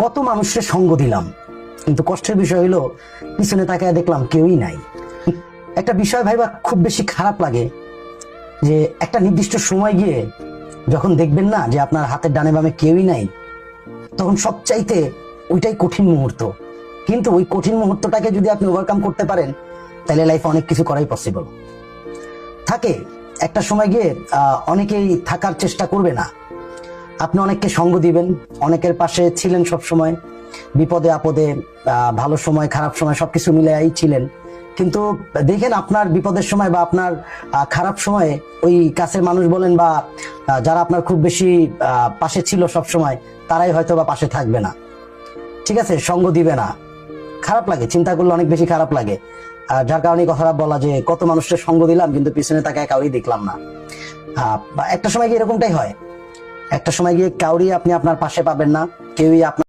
কত মানুষের সঙ্গ দিলাম, কিন্তু কষ্টের বিষয় হলো পিছনে তাকায় দেখলাম কেউই নাই। একটা বিষয় ভাইবা খুব বেশি খারাপ লাগে যে একটা নির্দিষ্ট সময় গিয়ে যখন দেখবেন না যে আপনার হাতের ডানে বামে কেউই নাই, তখন সবচাইতে ওইটাই কঠিন মুহূর্ত। কিন্তু ওই কঠিন মুহূর্তটাকে যদি আপনি ওভারকাম করতে পারেন তাহলে লাইফে অনেক কিছু করাই পসিবল। থাকে একটা সময় গিয়ে অনেকেই থাকার চেষ্টা করবে না, আপনি অনেককে সঙ্গ দিবেন, অনেকের পাশে ছিলেন সব সময়, বিপদে আপদে, ভালো সময় খারাপ সময় সবকিছু মিলাই ছিলেন। কিন্তু দেখেন আপনার বিপদের সময় বা আপনার খারাপ সময়ে ওই কাছের মানুষ বলেন বা যারা আপনার খুব বেশি পাশে ছিল সব সময়, তারাই হয়তো বা পাশে থাকবে না, ঠিক আছে, সঙ্গ দিবে না। খারাপ লাগে, চিন্তা করলে অনেক বেশি খারাপ লাগে। যার কারণে কথাটা বলা যে কত মানুষের সঙ্গ দিলাম কিন্তু পিছনে তাকে কাউরি দেখলাম না। একটা সময় গিয়ে এরকমটাই হয়, একটা সময় গিয়ে কাউরি আপনি আপনার পাশে পাবেন না, কেউই আপনার